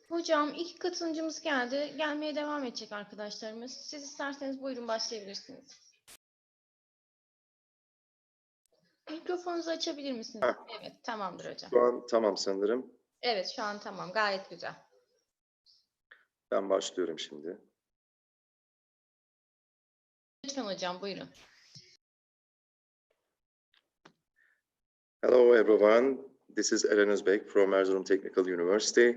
Hocam iki katılımcımız geldi. Gelmeye devam edecek arkadaşlarımız. Siz isterseniz buyurun başlayabilirsiniz. Mikrofonunuzu açabilir misiniz? Evet, tamamdır hocam. Şu an tamam sanırım. Evet, şu an tamam. Gayet güzel. Ben başlıyorum şimdi. Lütfen hocam, buyurun. Hello everyone. This is Eren ÖZBEK from Erzurum Technical University.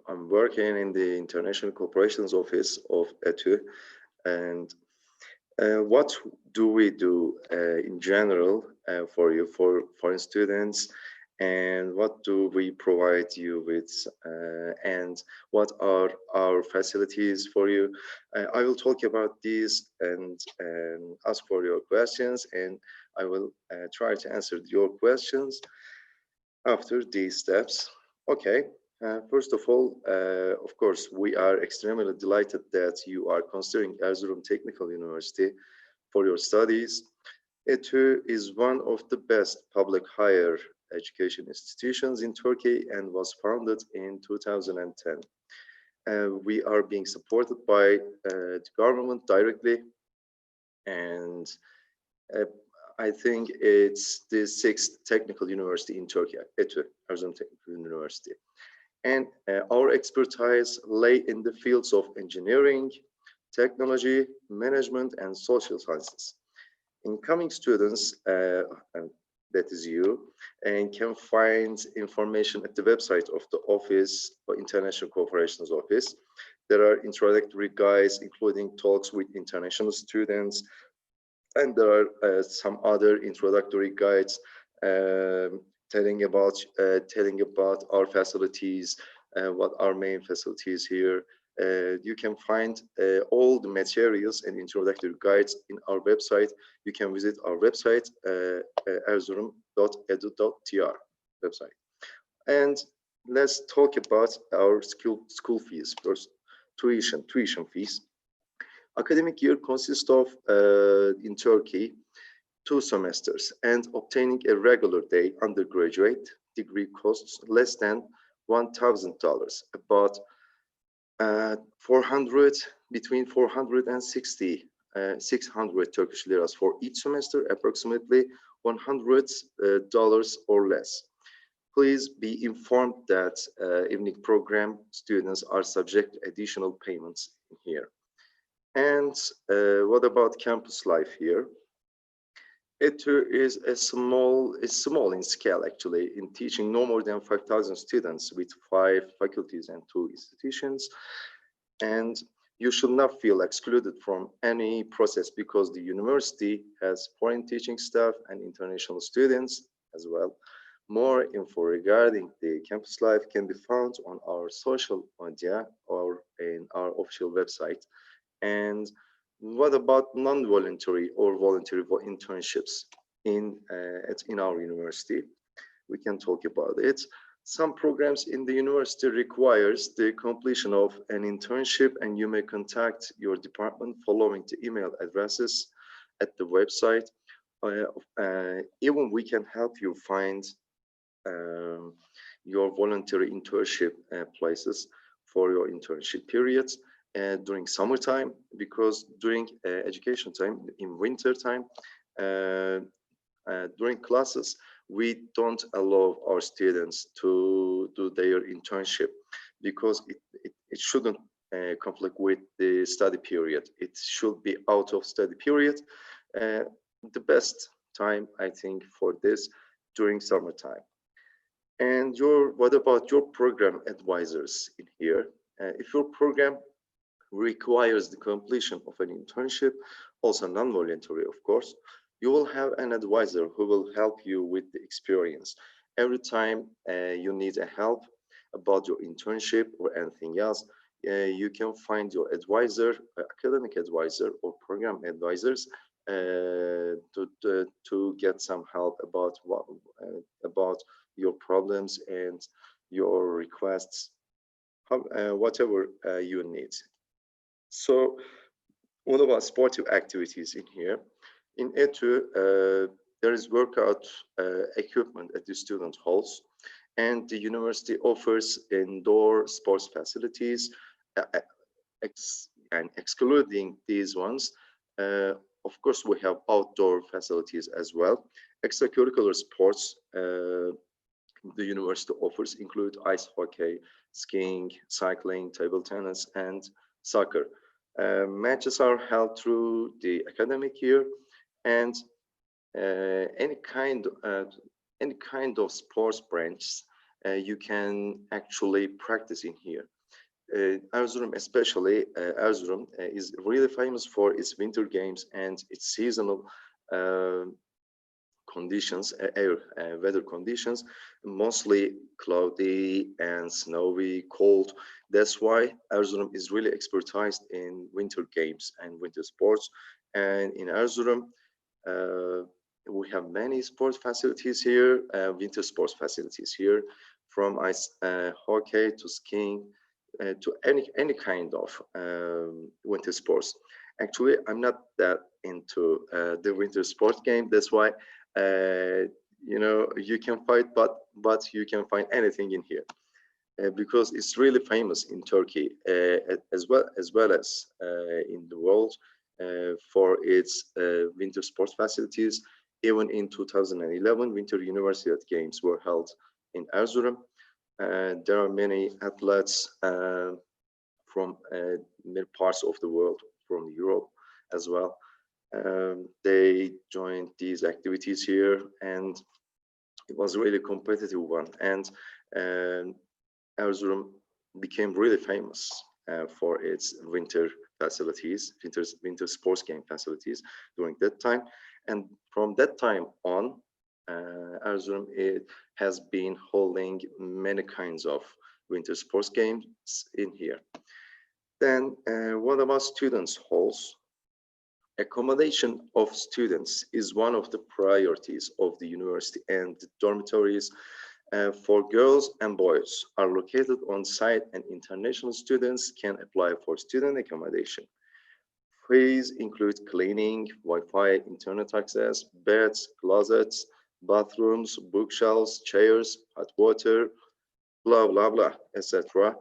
I'm working in the International Cooperations Office of ETÜ. And what do we do in general for you, for foreign students? And what do we provide you with, and what are our facilities for you? I will talk about these and ask for your questions, and I will try to answer your questions after these steps. Okay, first of all, of course, we are extremely delighted that you are considering Erzurum Technical University for your studies. ETÜ is one of the best public higher education institutions in Turkey and was founded in 2010. We are being supported by the government directly, and I think it's the 6th technical university in Turkey, ETÜ, Erzurum Technical University. And our expertise lay in the fields of engineering, technology, management, and social sciences. Incoming students, that is you, and can find information at the website of the office, or International Cooperations Office. There are introductory guides, including talks with international students, and there are some other introductory guides telling about our facilities, what our main facilities here. You can find all the materials and introductory guides in our website. You can visit our website, erzurum.edu.tr website. And let's talk about our school fees first. Tuition fees. Academic year consists of, in Turkey, 2 semesters, and obtaining a regular day undergraduate degree costs less than $1,000, about between 460 600 Turkish liras for each semester, approximately $100 or less. Please be informed that evening program students are subject to additional payments here. And what about campus life here? ETÜ is small in scale, actually, in teaching no more than 5,000 students with 5 faculties and 2 institutions. And you should not feel excluded from any process because the university has foreign teaching staff and international students as well. More info regarding the campus life can be found on our social media or in our official website. And what about non-voluntary or voluntary internships in our university? We can talk about it. Some programs in the university requires the completion of an internship, and you may contact your department following the email addresses at the website. Even we can help you find your voluntary internship places for your internship periods. During summertime, because during education time, in winter time, during classes, we don't allow our students to do their internship because it shouldn't conflict with the study period. It should be out of study period. The best time, I think, for this during summertime. And what about your program advisors in here? If your program requires the completion of an internship, also non-voluntary, of course, you will have an advisor who will help you with the experience. Every time you need a help about your internship or anything else, you can find your advisor, academic advisor or program advisors to get some help about your problems and your requests, whatever you need. So what about sportive activities in here? In ETÜ, there is workout equipment at the student halls, and the university offers indoor sports facilities, and excluding these ones, of course, we have outdoor facilities as well. Extracurricular sports the university offers include ice hockey, skiing, cycling, table tennis, and soccer. Matches are held through the academic year, and uh, any kind uh, any kind of sports branch you can actually practice in here. Erzurum, especially Erzurum, is really famous for its winter games and its seasonal uh, conditions, weather conditions, mostly cloudy and snowy, cold. That's why Erzurum is really expertised in winter games and winter sports. And in Erzurum, uh, we have many sports facilities here, winter sports facilities here, from ice hockey to skiing to any kind of winter sports. Actually, I'm not that into the winter sports game. That's why you can fight, but you can find anything in here because it's really famous in Turkey as well as in the world for its winter sports facilities. Even in 2011, Winter University Games were held in Erzurum. There are many athletes from many parts of the world, from Europe as well. They joined these activities here, and it was a really competitive one. And Erzurum became really famous for its winter facilities, winter sports game facilities during that time. And from that time on, Erzurum it has been holding many kinds of winter sports games in here. Then what about students' halls? Accommodation of students is one of the priorities of the university, and the dormitories for girls and boys are located on site, and international students can apply for student accommodation. Fees include cleaning, Wi-Fi, internet access, beds, closets, bathrooms, bookshelves, chairs, hot water, blah, blah, blah, etc.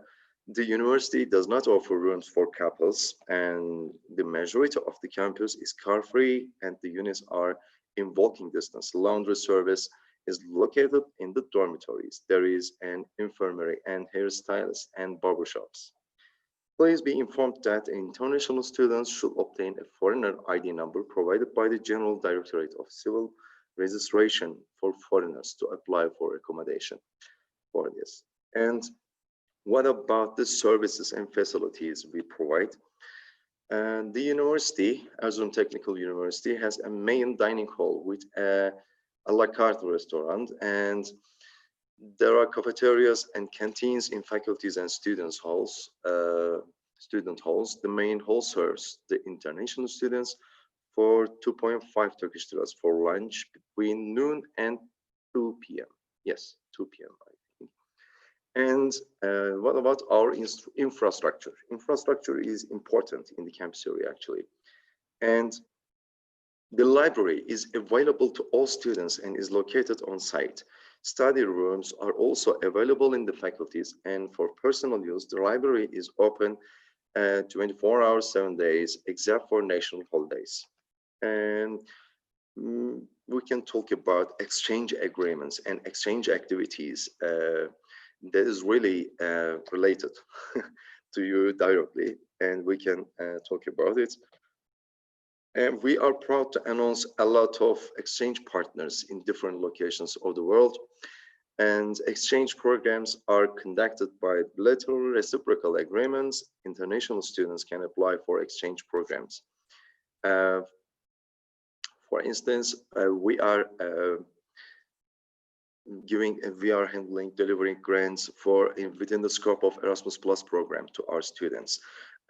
The university does not offer rooms for couples, and the majority of the campus is car-free, and the units are in walking distance. Laundry service is located in the dormitories. There is an infirmary and hairstylist and barbershops. Please be informed that international students should obtain a foreigner ID number provided by the General Directorate of Civil Registration for foreigners to apply for accommodation for this. And what about the services and facilities we provide? The university, Erzurum Technical University, has a main dining hall with a la carte restaurant, and there are cafeterias and canteens in faculties and student halls. The main hall serves the international students for 2.5 Turkish liras for lunch between noon and 2 p.m. Yes, 2 p.m. And what about our infrastructure? Infrastructure is important in the campus area, actually. And the library is available to all students and is located on site. Study rooms are also available in the faculties, and for personal use, the library is open 24 hours, 7 days, except for national holidays. And we can talk about exchange agreements and exchange activities that is really related to you directly, and we can talk about it. And we are proud to announce a lot of exchange partners in different locations of the world. And exchange programs are conducted by bilateral reciprocal agreements. International students can apply for exchange programs. For instance, we are delivering grants within the scope of Erasmus Plus program to our students.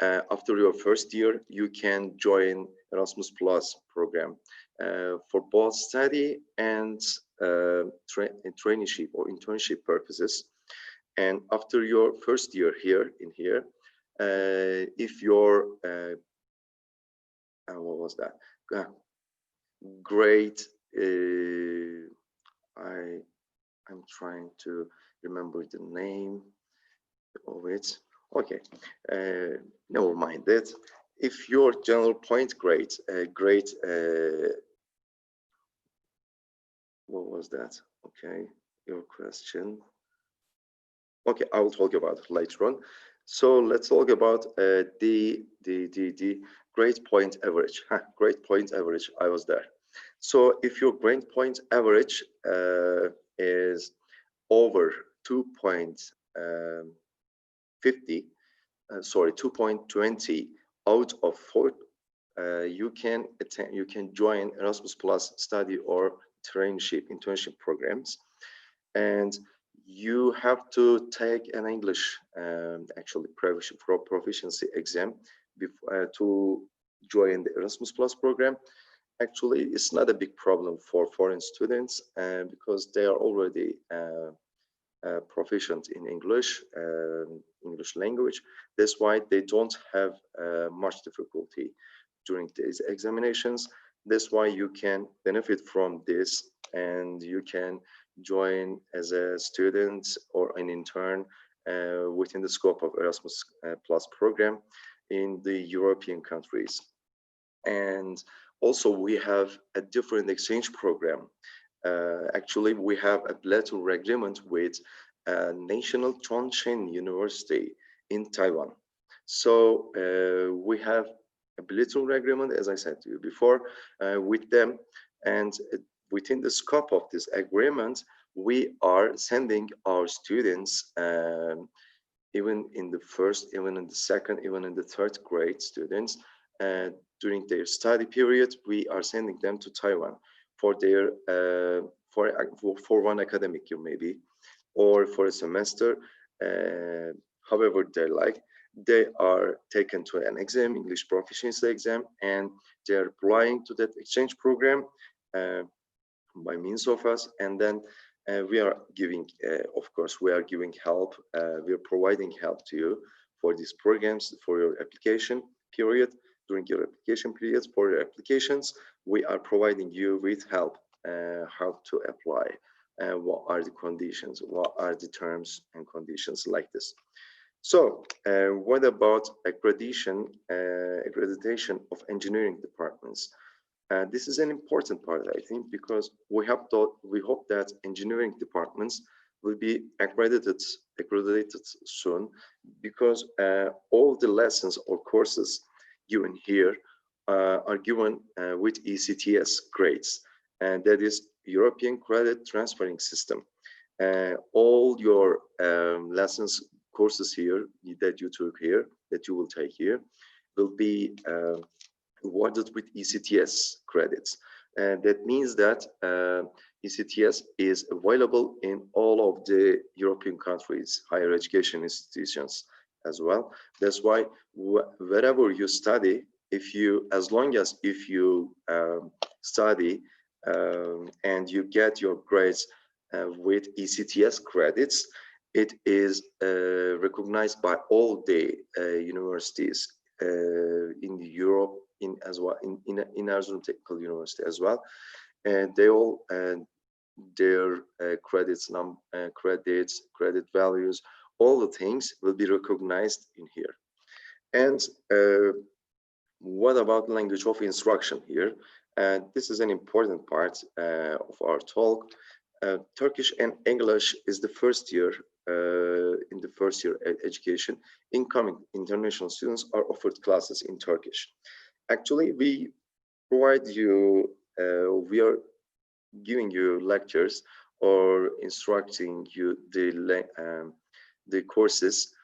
After your first year, you can join Erasmus Plus program for both study and traineeship or internship purposes. And after your first year here, if your what was that? Grade, I'm trying to remember the name of it. Okay, never mind that. If your general point grade, what was that? Okay, your question. Okay, I will talk about it later on. So let's talk about the grade point average. Grade point average. I was there. So if your grade point average is over 2.50, sorry, 2.20 out of 4, you can attend, you can join Erasmus Plus study or internship programs, and you have to take an English actually proficiency exam to join the Erasmus Plus program. Actually, it's not a big problem for foreign students because they are already proficient in English language. That's why they don't have much difficulty during these examinations. That's why you can benefit from this, and you can join as a student or an intern within the scope of Erasmus Plus program in the European countries. And also we have a different exchange program. Actually, we have a bilateral agreement with National Chongqing University in Taiwan. So we have a bilateral agreement, as I said to you before, with them. And within the scope of this agreement, we are sending our students, even in the first, even in the second, even in the third grade students, during their study period, we are sending them to Taiwan for their for one academic year maybe, or for a semester, however they like. They are taken to an exam, English proficiency exam, and they are applying to that exchange program by means of us. And then we are giving, of course, we are giving help. We are providing help to you for these programs, for your application period. During your application periods, for your applications, we are providing you with help, how to apply, what are the conditions, what are the terms and conditions like this. So what about accreditation of engineering departments? This is an important part, I think, because we hope that engineering departments will be accredited soon, because all the lessons or courses given here are given with ECTS grades, and that is European Credit Transferring System. All your lessons, courses here that you took here, that you will take here, will be awarded with ECTS credits. And that means that ECTS is available in all of the European countries, higher education institutions as well. That's why wherever you study, as long as you study and you get your grades with ECTS credits, it is recognized by all the universities in Europe, as well in Erzurum Technical University as well, and they all their credit values, all the things will be recognized in here. And what about language of instruction here? This is an important part of our talk. Turkish and English is the first year, in the first year education. Incoming international students are offered classes in Turkish. Actually, we provide you, we are giving you lectures or instructing you the courses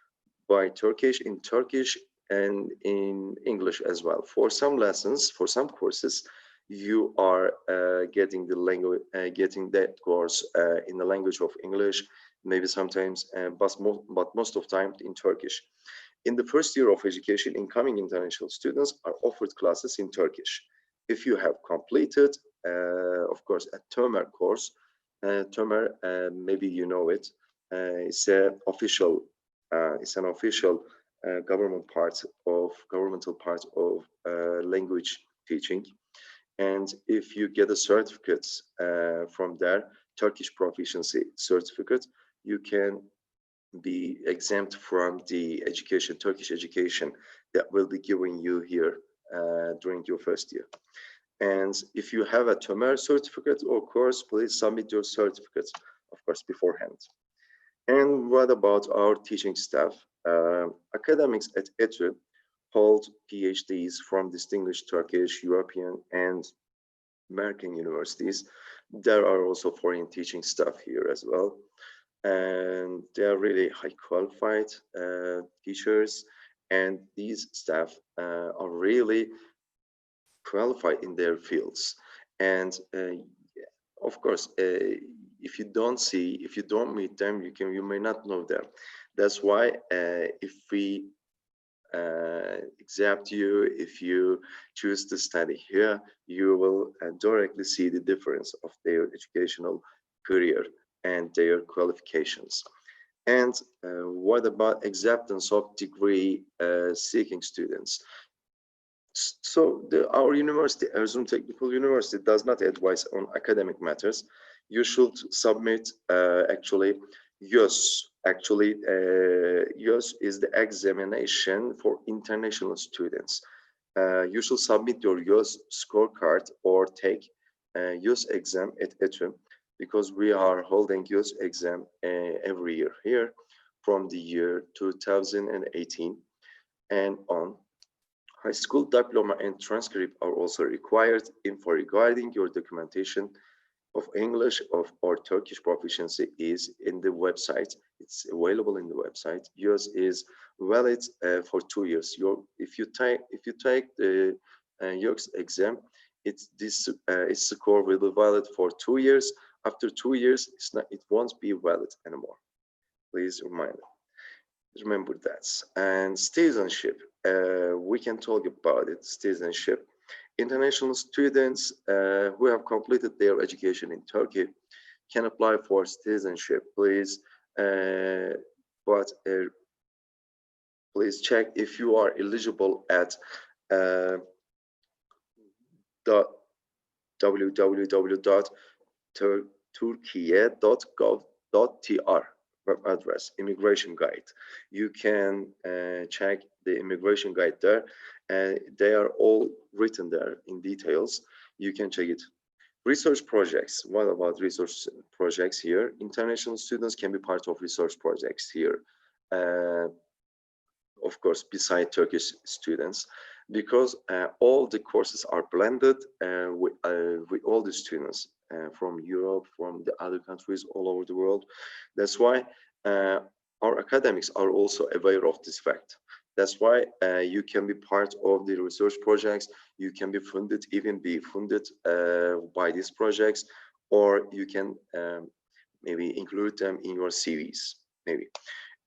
by in Turkish and in English as well. For some lessons, for some courses, you are getting the language, getting that course in the language of English, maybe sometimes, but most of time in Turkish. In the first year of education, incoming international students are offered classes in Turkish. If you have completed, of course, a TÖMER course, TÖMER, maybe you know it, it's an official governmental part of language teaching. And if you get a certificate from there, Turkish proficiency certificate, you can be exempt from the education, Turkish education that will be given you here during your first year. And if you have a TÖMER certificate or course, please submit your certificates, of course, beforehand. And what about our teaching staff? Academics at ETÜ hold PhDs from distinguished Turkish, European, and American universities. There are also foreign teaching staff here as well. And they are really high qualified teachers. And these staff are really qualified in their fields. And of course, if you don't meet them, you may not know them. That's why if we accept you, if you choose to study here, you will directly see the difference of their educational career and their qualifications. And what about acceptance of degree seeking students? So our university, Erzurum Technical University, does not advise on academic matters. You should submit actually YÖS. Actually, YÖS is the examination for international students. You should submit your YÖS scorecard or take YÖS exam at ETÜ, because we are holding YÖS exam every year here from the year 2018 and on. High school diploma and transcript are also required. Info regarding your documentation of English or Turkish proficiency is in the website. It's available in the website. Yours is valid for 2 years. If you take the YÖS exam, its score will be valid for 2 years. After 2 years, it won't be valid anymore. Please remember that. And citizenship, we can talk about it. Citizenship. International students who have completed their education in Turkey can apply for citizenship. Please check if you are eligible at www.turkiye.gov.tr web address, immigration guide. You can check the immigration guide there, and they are all written there in details. You can check it. Research projects. What about research projects here? International students can be part of research projects here. Of course, beside Turkish students, because all the courses are blended with all the students from Europe, from the other countries all over the world. That's why our academics are also aware of this fact. That's why you can be part of the research projects. You can be funded, even be funded by these projects, or you can maybe include them in your CVs, maybe.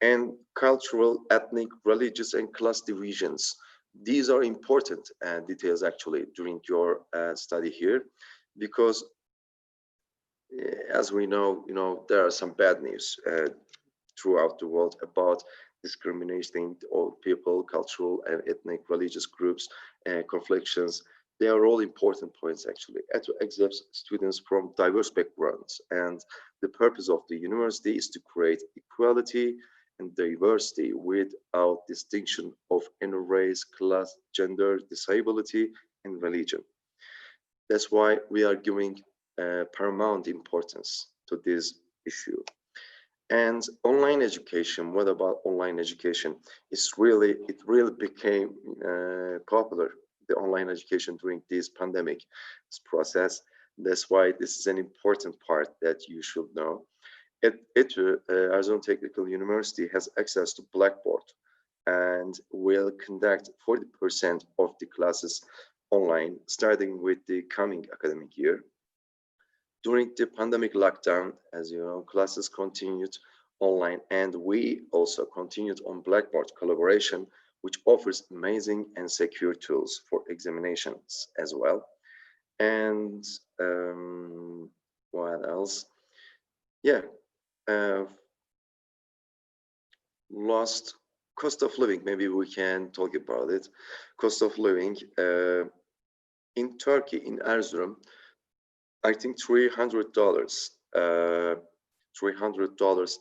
And cultural, ethnic, religious, and class divisions. These are important details actually during your study here, because as we know, there are some bad news throughout the world about discriminating all people, cultural and ethnic, religious groups, conflicts. They are all important points actually. ETÜ accepts students from diverse backgrounds, and the purpose of the university is to create equality and diversity without distinction of any race, class, gender, disability, and religion. That's why we are giving paramount importance to this issue. And online education, what about online education? It really became popular, the online education during this pandemic process. That's why this is an important part that you should know. ETÜ, Erzurum Technical University, has access to Blackboard and will conduct 40% of the classes online, starting with the coming academic year. During the pandemic lockdown, as you know, classes continued online, and we also continued on Blackboard collaboration, which offers amazing and secure tools for examinations as well. And what else? Yeah. Lost cost of living, maybe we can talk about it. Cost of living in Turkey, in Erzurum, I think $300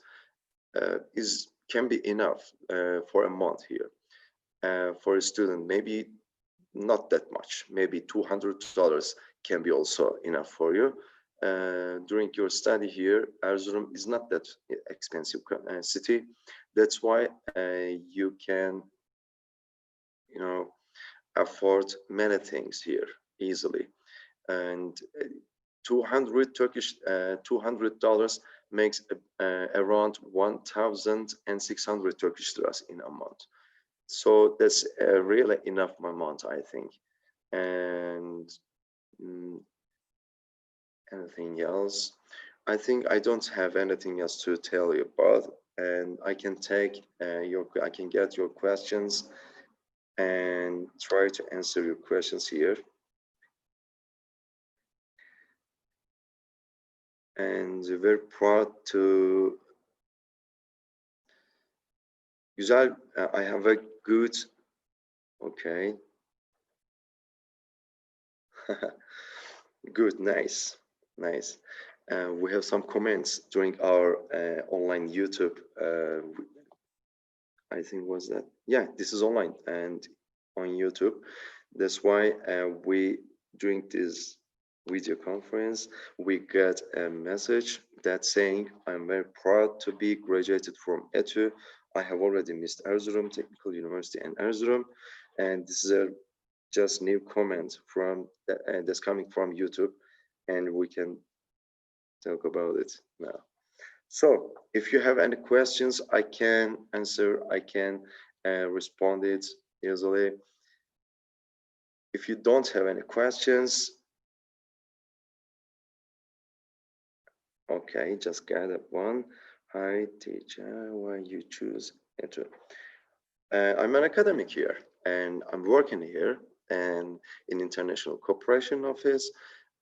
can be enough for a month here. For a student, maybe not that much, maybe $200 can be also enough for you. During your study here, Erzurum is not that expensive city. That's why you can, afford many things here easily. And $200 makes around 1,600 Turkish liras in a month. So that's really enough amount, I think. And anything else? I think I don't have anything else to tell you about, and I can take I can get your questions and try to answer your questions here. And very proud to Güzel, I have a good, okay. Good, nice. We have some comments during our online YouTube. I think was that, yeah, this is online and on YouTube. That's why we, during this video conference, we got a message that saying, I'm very proud to be graduated from ETÜ. I have already missed Erzurum Technical University and Erzurum. And this is a just new comment from that's coming from YouTube, and we can talk about it now. So if you have any questions, I can answer, I can respond it easily. If you don't have any questions, okay, just got that one. Hi teacher, why you choose ETÜ? I'm an academic here and I'm working here and in international cooperation office,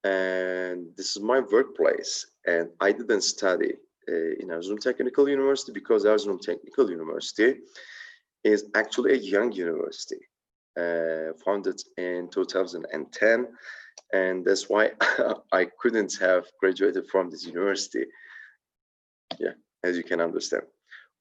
and this is my workplace. And I didn't study in Erzurum Technical University because Erzurum Technical University is actually a young university, founded in 2010, and that's why I couldn't have graduated from this university. Yeah, as you can understand.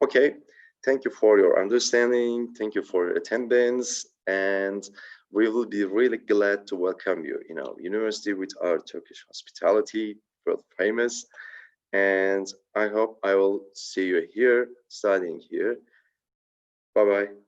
Okay, thank you for your understanding. Thank you for your attendance, and we will be really glad to welcome you in our university with our Turkish hospitality, world famous. And I hope I will see you here, studying here. Bye-bye.